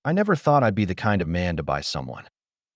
I never thought I'd be the kind of man to buy someone.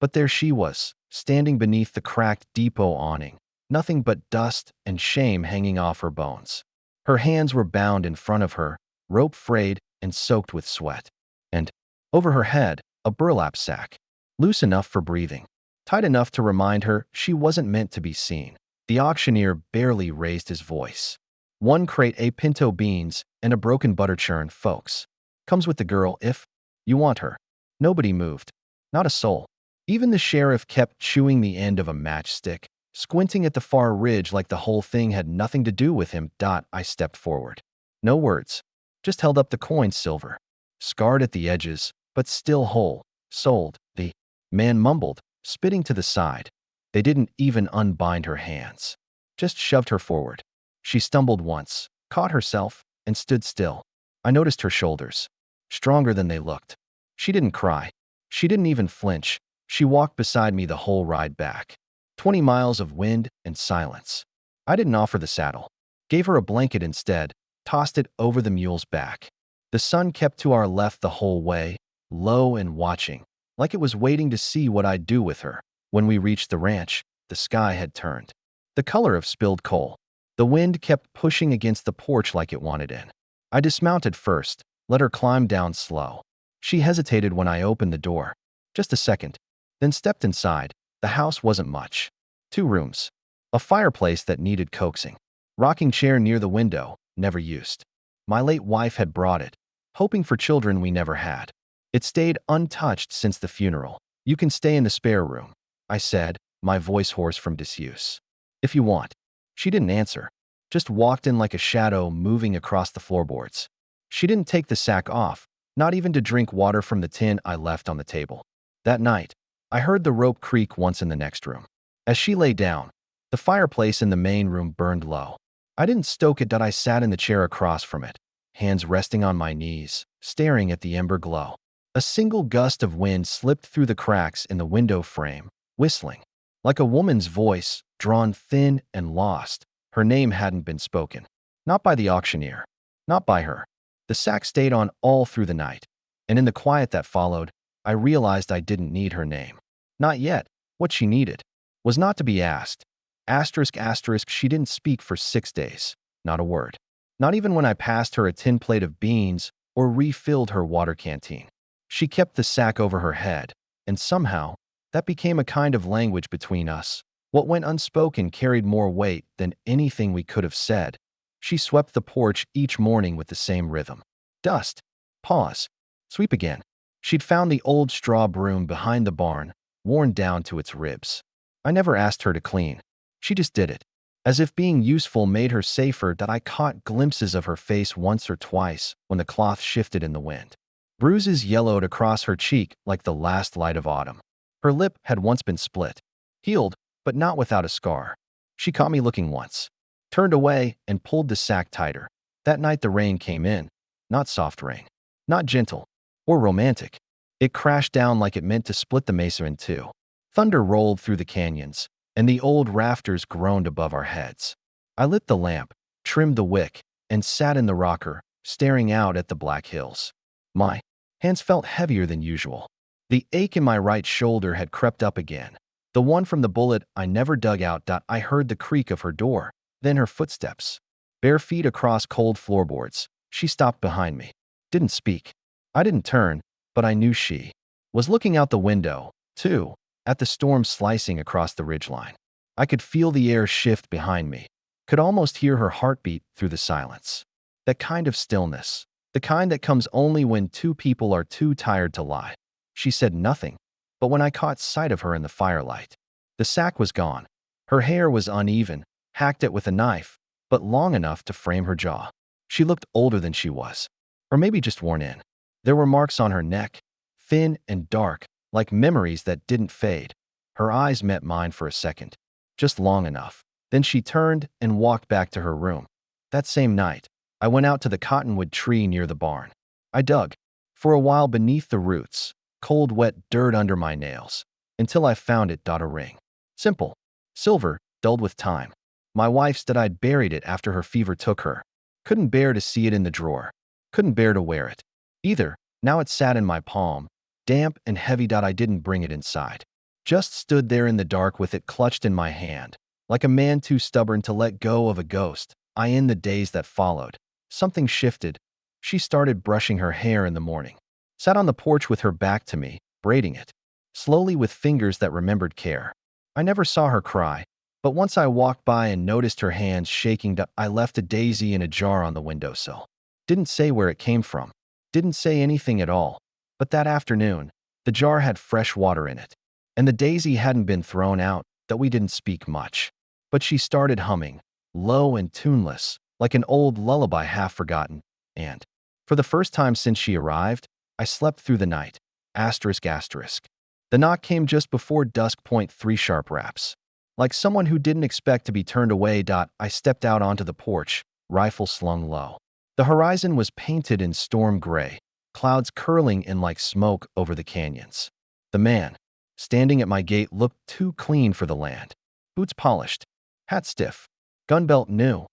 But there she was, standing beneath the cracked depot awning, nothing but dust and shame hanging off her bones. Her hands were bound in front of her, rope frayed and soaked with sweat. And, over her head, a burlap sack, loose enough for breathing, tight enough to remind her she wasn't meant to be seen. The auctioneer barely raised his voice. "1 crate A pinto beans and a broken butter churn, folks. Comes with the girl if you want her." Nobody moved. Not a soul. Even the sheriff kept chewing the end of a matchstick, squinting at the far ridge like the whole thing had nothing to do with him. I stepped forward. No words. Just held up the coin, silver, scarred at the edges, but still whole. "Sold," the man mumbled, spitting to the side. They didn't even unbind her hands. Just shoved her forward. She stumbled once, caught herself, and stood still. I noticed her shoulders. Stronger than they looked. She didn't cry. She didn't even flinch. She walked beside me the whole ride back. 20 miles of wind and silence. I didn't offer the saddle. Gave her a blanket instead, tossed it over the mule's back. The sun kept to our left the whole way, low and watching, like it was waiting to see what I'd do with her. When we reached the ranch, the sky had turned. The color of spilled coal. The wind kept pushing against the porch like it wanted in. I dismounted first, let her climb down slow. She hesitated when I opened the door. Just a second. Then stepped inside. The house wasn't much. 2 rooms. A fireplace that needed coaxing. Rocking chair near the window, never used. My late wife had brought it, hoping for children we never had. It stayed untouched since the funeral. "You can stay in the spare room," I said, my voice hoarse from disuse. "If you want." She didn't answer. Just walked in like a shadow moving across the floorboards. She didn't take the sack off, not even to drink water from the tin I left on the table. That night, I heard the rope creak once in the next room. As she lay down, the fireplace in the main room burned low. I didn't stoke it. I sat in the chair across from it, hands resting on my knees, staring at the ember glow. A single gust of wind slipped through the cracks in the window frame, whistling. Like a woman's voice, drawn thin and lost. Her name hadn't been spoken. Not by the auctioneer. Not by her. The sack stayed on all through the night. And in the quiet that followed, I realized I didn't need her name. Not yet. What she needed was not to be asked. Asterisk, asterisk, she didn't speak for 6 days. Not a word. Not even when I passed her a tin plate of beans or refilled her water canteen. She kept the sack over her head, and somehow, that became a kind of language between us. What went unspoken carried more weight than anything we could have said. She swept the porch each morning with the same rhythm. Dust. Pause. Sweep again. She'd found the old straw broom behind the barn, worn down to its ribs. I never asked her to clean. She just did it. As if being useful made her safer. I caught glimpses of her face once or twice when the cloth shifted in the wind. Bruises yellowed across her cheek like the last light of autumn. Her lip had once been split. Healed, but not without a scar. She caught me looking once. Turned away and pulled the sack tighter. That night the rain came in. Not soft rain. Not gentle. Or romantic. It crashed down like it meant to split the mesa in two. Thunder rolled through the canyons, and the old rafters groaned above our heads. I lit the lamp, trimmed the wick, and sat in the rocker, staring out at the black hills. My hands felt heavier than usual. The ache in my right shoulder had crept up again. The one from the bullet I never dug out. I heard the creak of her door, then her footsteps. Bare feet across cold floorboards. She stopped behind me. Didn't speak. I didn't turn, but I knew she was looking out the window, too, at the storm slicing across the ridgeline. I could feel the air shift behind me, could almost hear her heartbeat through the silence. That kind of stillness, the kind that comes only when 2 people are too tired to lie. She said nothing, but when I caught sight of her in the firelight, the sack was gone. Her hair was uneven, hacked at with a knife, but long enough to frame her jaw. She looked older than she was, or maybe just worn in. There were marks on her neck, thin and dark, like memories that didn't fade. Her eyes met mine for a second, just long enough. Then she turned and walked back to her room. That same night, I went out to the cottonwood tree near the barn. I dug, for a while beneath the roots, cold wet dirt under my nails, until I found it. A ring. Simple. Silver, dulled with time. My wife said I'd buried it after her fever took her. Couldn't bear to see it in the drawer. Couldn't bear to wear it. Either. Now it sat in my palm, damp and heavy. I didn't bring it inside. Just stood there in the dark with it clutched in my hand, like a man too stubborn to let go of a ghost. In the days that followed, something shifted. She started brushing her hair in the morning, sat on the porch with her back to me, braiding it, slowly with fingers that remembered care. I never saw her cry, but once I walked by and noticed her hands shaking. I left a daisy in a jar on the windowsill. Didn't say where it came from. Didn't say anything at all. But that afternoon, the jar had fresh water in it, and the daisy hadn't been thrown out. That we didn't speak much. But she started humming, low and tuneless, like an old lullaby half forgotten, and, for the first time since she arrived, I slept through the night. Asterisk asterisk. The knock came just before dusk. Three sharp raps. Like someone who didn't expect to be turned away. I stepped out onto the porch, rifle slung low. The horizon was painted in storm gray, clouds curling in like smoke over the canyons. The man, standing at my gate, looked too clean for the land. Boots polished, hat stiff, gun belt new.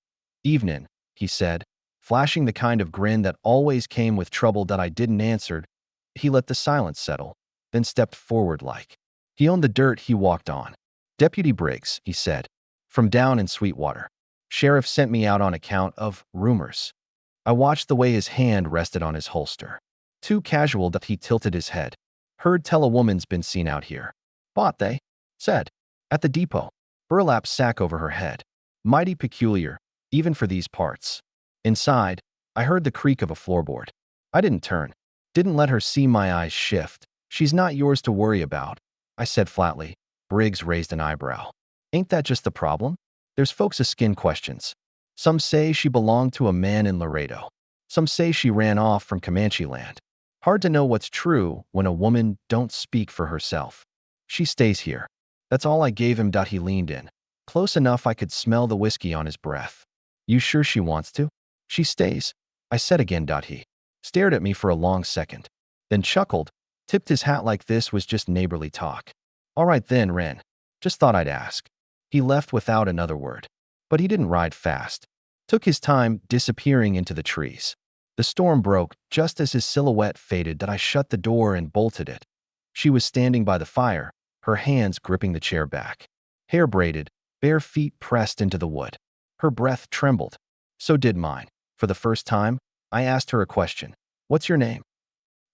"Evenin'," he said, flashing the kind of grin that always came with trouble. I didn't answer. He let the silence settle, then stepped forward like he owned the dirt. He walked on. "Deputy Briggs," he said, "from down in Sweetwater. Sheriff sent me out on account of rumors." I watched the way his hand rested on his holster. Too casual. He tilted his head. "Heard tell a woman's been seen out here." "Bought they?" said. "At the depot." Burlap sack over her head. Mighty peculiar, even for these parts. Inside, I heard the creak of a floorboard. I didn't turn. Didn't let her see my eyes shift. "She's not yours to worry about," I said flatly. Briggs raised an eyebrow. "Ain't that just the problem? There's folks askin questions. Some say she belonged to a man in Laredo. Some say she ran off from Comanche land. Hard to know what's true when a woman don't speak for herself. She stays here." That's all I gave him. He leaned in, close enough I could smell the whiskey on his breath. "You sure she wants to?" "She stays," I said again. He stared at me for a long second, then chuckled, tipped his hat like this was just neighborly talk. "All right then, Ren. Just thought I'd ask." He left without another word. But he didn't ride fast. Took his time, disappearing into the trees. The storm broke just as his silhouette faded. I shut the door and bolted it. She was standing by the fire, her hands gripping the chair back. Hair braided, bare feet pressed into the wood. Her breath trembled. So did mine. For the first time, I asked her a question. "What's your name?"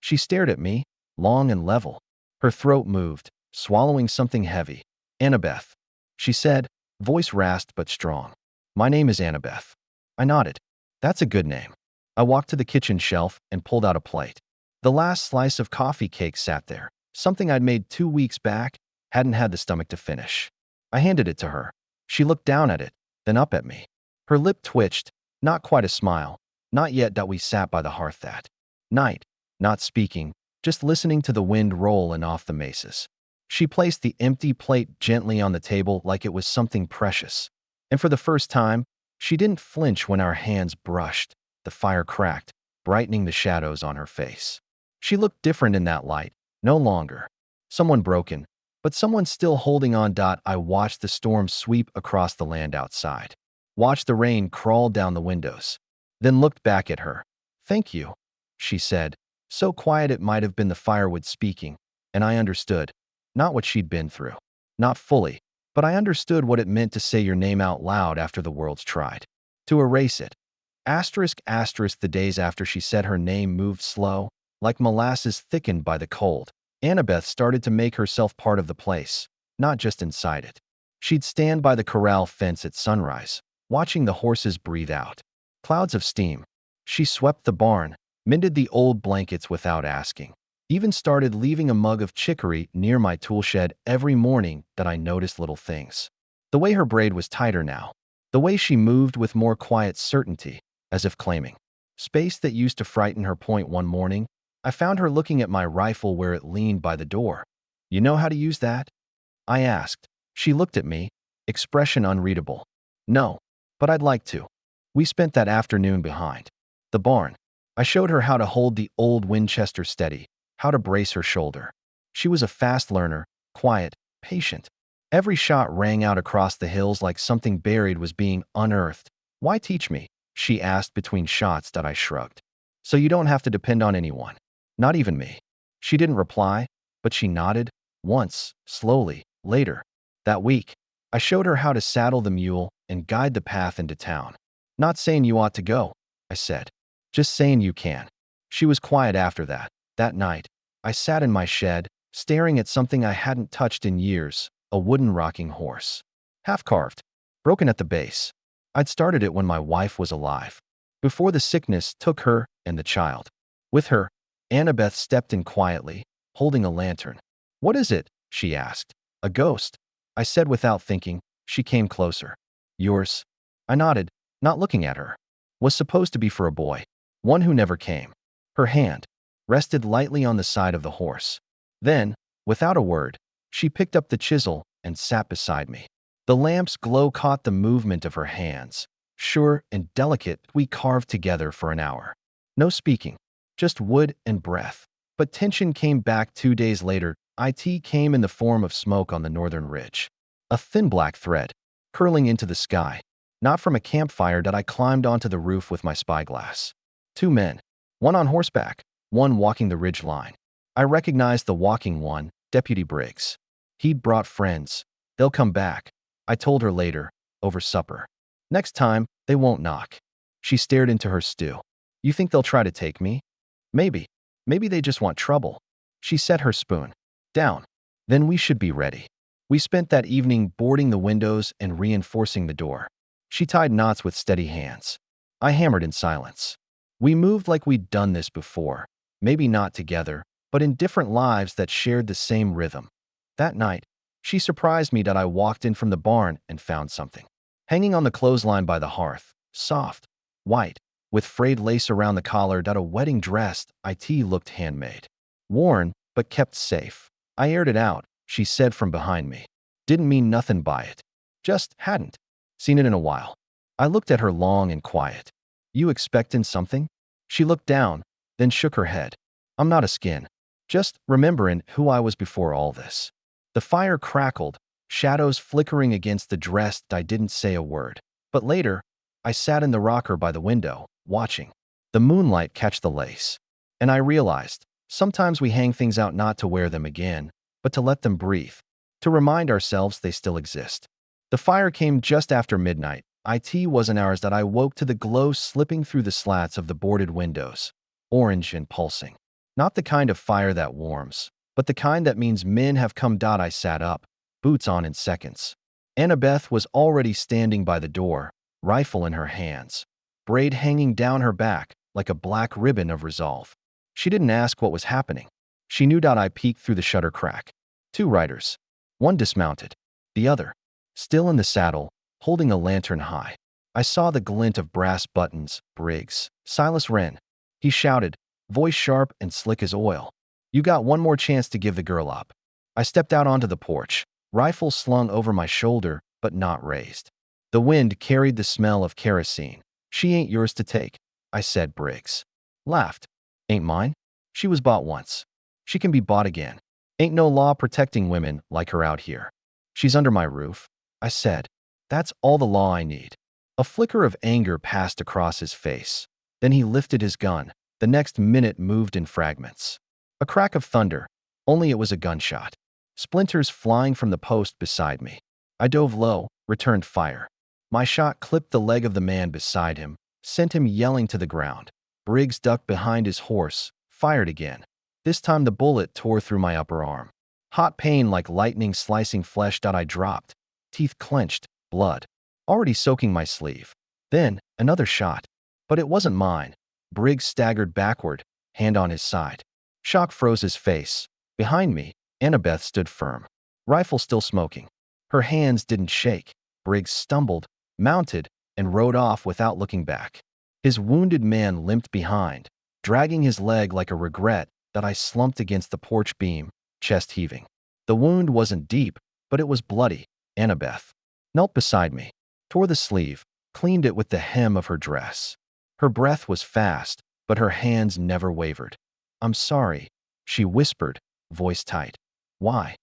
She stared at me, long and level. Her throat moved, swallowing something heavy. "Annabeth," she said, voice rasped but strong. "My name is Annabeth." I nodded. "That's a good name." I walked to the kitchen shelf and pulled out a plate. The last slice of coffee cake sat there, something I'd made 2 weeks back, hadn't had the stomach to finish. I handed it to her. She looked down at it, then up at me. Her lip twitched, not quite a smile. Not yet. We sat by the hearth that night, not speaking, just listening to the wind roll in off the mesas. She placed the empty plate gently on the table like it was something precious. And for the first time, she didn't flinch when our hands brushed. The fire cracked, brightening the shadows on her face. She looked different in that light, no longer someone broken, but someone still holding on. I watched the storm sweep across the land outside. Watched the rain crawl down the windows. Then looked back at her. "Thank you," she said, so quiet it might have been the firewood speaking, and I understood. Not what she'd been through. Not fully, but I understood what it meant to say your name out loud after the world's tried to erase it. Asterisk asterisk. The days after she said her name moved slow, like molasses thickened by the cold. Annabeth started to make herself part of the place, not just inside it. She'd stand by the corral fence at sunrise, watching the horses breathe out clouds of steam. She swept the barn, mended the old blankets without asking. Even started leaving a mug of chicory near my tool shed every morning. That I noticed little things. The way her braid was tighter now. The way she moved with more quiet certainty, as if claiming space that used to frighten her. One morning, I found her looking at my rifle where it leaned by the door. "You know how to use that?" I asked. She looked at me, expression unreadable. "No, but I'd like to." We spent that afternoon behind the barn. I showed her how to hold the old Winchester steady, how to brace her shoulder. She was a fast learner, quiet, patient. Every shot rang out across the hills like something buried was being unearthed. "Why teach me?" she asked between shots. I shrugged. "So you don't have to depend on anyone. Not even me." She didn't reply, but she nodded, once, slowly. Later, that week, I showed her how to saddle the mule and guide the path into town. Not saying you ought to go, I said. Just saying you can. She was quiet after that. That night, I sat in my shed, staring at something I hadn't touched in years, a wooden rocking horse. Half-carved, broken at the base. I'd started it when my wife was alive, before the sickness took her and the child. With her, Annabeth stepped in quietly, holding a lantern. "What is it?" she asked. "A ghost," I said without thinking. She came closer. "Yours?" I nodded, not looking at her. "Was supposed to be for a boy. One who never came." Her hand rested lightly on the side of the horse. Then, without a word, she picked up the chisel and sat beside me. The lamp's glow caught the movement of her hands. Sure and delicate, we carved together for an hour. No speaking, just wood and breath. But tension came back 2 days later. It came in the form of smoke on the northern ridge. A thin black thread, curling into the sky. Not from a campfire that I climbed onto the roof with my spyglass. 2 men, one on horseback, one walking the ridge line. I recognized the walking one, Deputy Briggs. He'd brought friends. They'll come back, I told her later, over supper. Next time, they won't knock. She stared into her stew. You think they'll try to take me? Maybe. Maybe they just want trouble. She set her spoon down. Then we should be ready. We spent that evening boarding the windows and reinforcing the door. She tied knots with steady hands. I hammered in silence. We moved like we'd done this before, maybe not together, but in different lives that shared the same rhythm. That night, she surprised me that I walked in from the barn and found something. Hanging on the clothesline by the hearth, soft, white, with frayed lace around the collar that a wedding dress. It looked handmade. Worn, but kept safe. I aired it out, she said from behind me. Didn't mean nothing by it. Just hadn't seen it in a while. I looked at her long and quiet. You expectin' something? She looked down, then shook her head. I'm not a skin. Just rememberin' who I was before all this. The fire crackled, shadows flickering against the dress. I didn't say a word. But later, I sat in the rocker by the window, watching the moonlight catch the lace. And I realized, sometimes we hang things out not to wear them again, but to let them breathe, to remind ourselves they still exist. The fire came just after midnight. It wasn't ours that I woke to the glow slipping through the slats of the boarded windows, orange and pulsing. Not the kind of fire that warms, but the kind that means men have come. I sat up, boots on in seconds. Annabeth was already standing by the door, rifle in her hands, braid hanging down her back like a black ribbon of resolve. She didn't ask what was happening. She knew. I peeked through the shutter crack. 2 riders. One dismounted. The other, still in the saddle, holding a lantern high. I saw the glint of brass buttons. Briggs. Silas Wren. He shouted, voice sharp and slick as oil. You got one more chance to give the girl up. I stepped out onto the porch, rifle slung over my shoulder, but not raised. The wind carried the smell of kerosene. She ain't yours to take, I said. Briggs laughed. Ain't mine? She was bought once. She can be bought again. Ain't no law protecting women like her out here. She's under my roof, I said. That's all the law I need. A flicker of anger passed across his face. Then he lifted his gun. The next minute moved in fragments. A crack of thunder, only it was a gunshot. Splinters flying from the post beside me. I dove low, returned fire. My shot clipped the leg of the man beside him, sent him yelling to the ground. Briggs ducked behind his horse, fired again. This time the bullet tore through my upper arm. Hot pain like lightning slicing flesh. I dropped, teeth clenched, blood already soaking my sleeve. Then, another shot. But it wasn't mine. Briggs staggered backward, hand on his side. Shock froze his face. Behind me, Annabeth stood firm, rifle still smoking. Her hands didn't shake. Briggs stumbled, mounted, and rode off without looking back. His wounded man limped behind, dragging his leg like a regret. I slumped against the porch beam, chest heaving. The wound wasn't deep, but it was bloody. Annabeth knelt beside me, tore the sleeve, cleaned it with the hem of her dress. Her breath was fast, but her hands never wavered. I'm sorry, she whispered, voice tight. Why?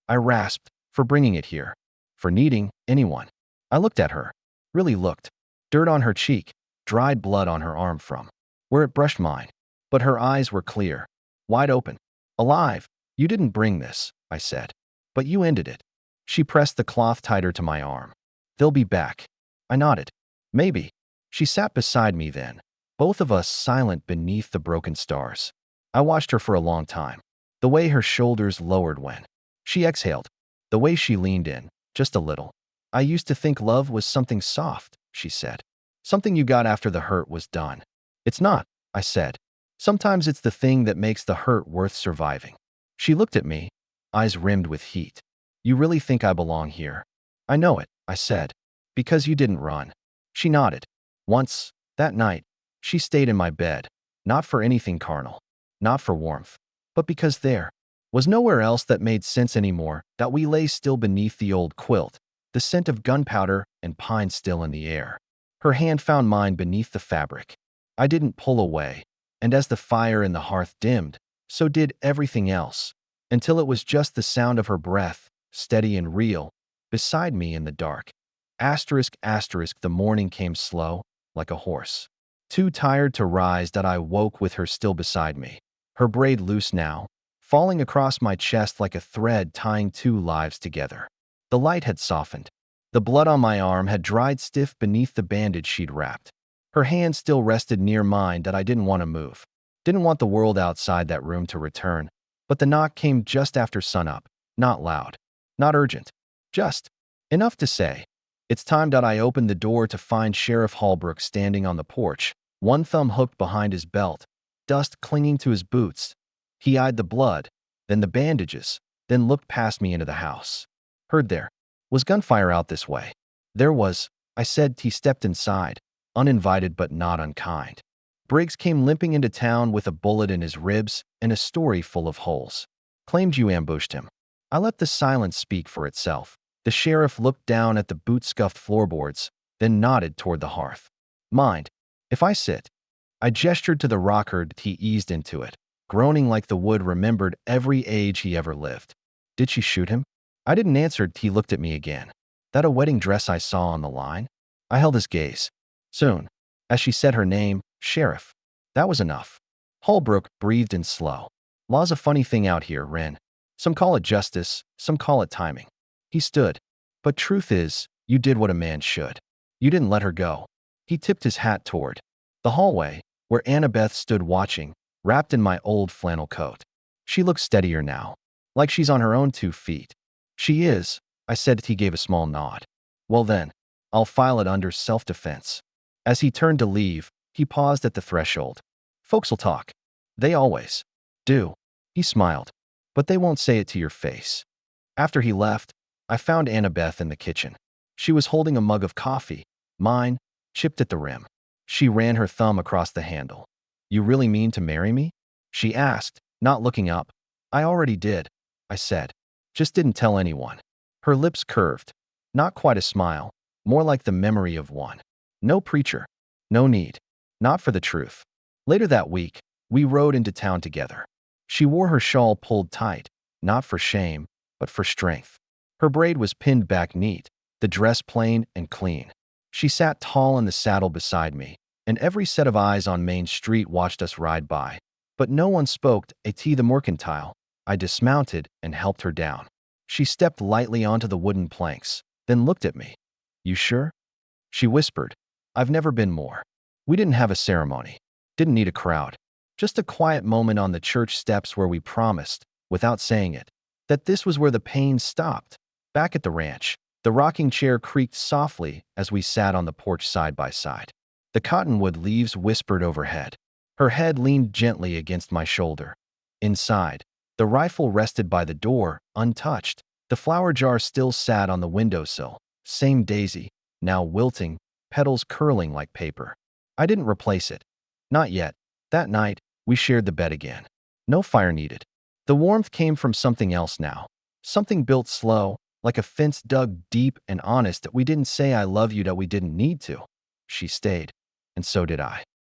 I rasped, for bringing it here. For needing anyone. I looked at her. Really looked. Dirt on her cheek, dried blood on her arm from where it brushed mine. But her eyes were clear, wide open. Alive. You didn't bring this, I said. But you ended it. She pressed the cloth tighter to my arm. They'll be back. I nodded. Maybe. She sat beside me then, both of us silent beneath the broken stars. I watched her for a long time. The way her shoulders lowered when she exhaled. The way she leaned in, just a little. I used to think love was something soft, she said. Something you got after the hurt was done. It's not, I said. Sometimes it's the thing that makes the hurt worth surviving. She looked at me, eyes rimmed with heat. You really think I belong here? I know it, I said. Because you didn't run. She nodded. Once, that night, she stayed in my bed, not for anything carnal, not for warmth, but because there was nowhere else that made sense anymore, that we lay still beneath the old quilt, the scent of gunpowder and pine still in the air. Her hand found mine beneath the fabric. I didn't pull away, and as the fire in the hearth dimmed, so did everything else, until it was just the sound of her breath, steady and real, beside me in the dark. The morning came slow, like a horse. Too tired to rise that I woke with her still beside me. Her braid loose now, falling across my chest like a thread tying two lives together. The light had softened. The blood on my arm had dried stiff beneath the bandage she'd wrapped. Her hand still rested near mine that I didn't want to move. Didn't want the world outside that room to return. But the knock came just after sunup, not loud, not urgent, just enough to say, it's time. I opened the door to find Sheriff Holbrook standing on the porch, one thumb hooked behind his belt, dust clinging to his boots. He eyed the blood, then the bandages, then looked past me into the house. Heard there was gunfire out this way. There was, I said. He stepped inside, uninvited but not unkind. Briggs came limping into town with a bullet in his ribs and a story full of holes. Claimed you ambushed him. I let the silence speak for itself. The sheriff looked down at the boot-scuffed floorboards, then nodded toward the hearth. Mind if I sit? I gestured to the rocker. He eased into it, groaning like the wood remembered every age he ever lived. Did she shoot him? I didn't answer. He looked at me again. That a wedding dress I saw on the line? I held his gaze. Soon, as she said her name, Sheriff. That was enough. Holbrook breathed in slow. Law's a funny thing out here, Wren. Some call it justice, some call it timing. He stood. But truth is, you did what a man should. You didn't let her go. He tipped his hat toward the hallway, where Annabeth stood watching, wrapped in my old flannel coat. She looks steadier now, like she's on her own 2 feet. She is, I said. He gave a small nod. Well then, I'll file it under self-defense. As he turned to leave, he paused at the threshold. Folks'll talk. They always do. He smiled. But they won't say it to your face. After he left, I found Annabeth in the kitchen. She was holding a mug of coffee, mine, chipped at the rim. She ran her thumb across the handle. You really mean to marry me? She asked, not looking up. I already did, I said. Just didn't tell anyone. Her lips curved. Not quite a smile, more like the memory of one. No preacher. No need. Not for the truth. Later that week, we rode into town together. She wore her shawl pulled tight, not for shame, but for strength. Her braid was pinned back neat, the dress plain and clean. She sat tall in the saddle beside me, and every set of eyes on Main Street watched us ride by. But no one spoke. The mercantile. I dismounted and helped her down. She stepped lightly onto the wooden planks, then looked at me. You sure? She whispered. I've never been more. We didn't have a ceremony. Didn't need a crowd. Just a quiet moment on the church steps where we promised, without saying it, that this was where the pain stopped. Back at the ranch, the rocking chair creaked softly as we sat on the porch side by side. The cottonwood leaves whispered overhead. Her head leaned gently against my shoulder. Inside, the rifle rested by the door, untouched. The flower jar still sat on the windowsill. Same daisy, now wilting, petals curling like paper. I didn't replace it. Not yet. That night, we shared the bed again. No fire needed. The warmth came from something else now. Something built slow, like a fence dug deep and honest. That we didn't say I love you, that we didn't need to. She stayed, and so did I.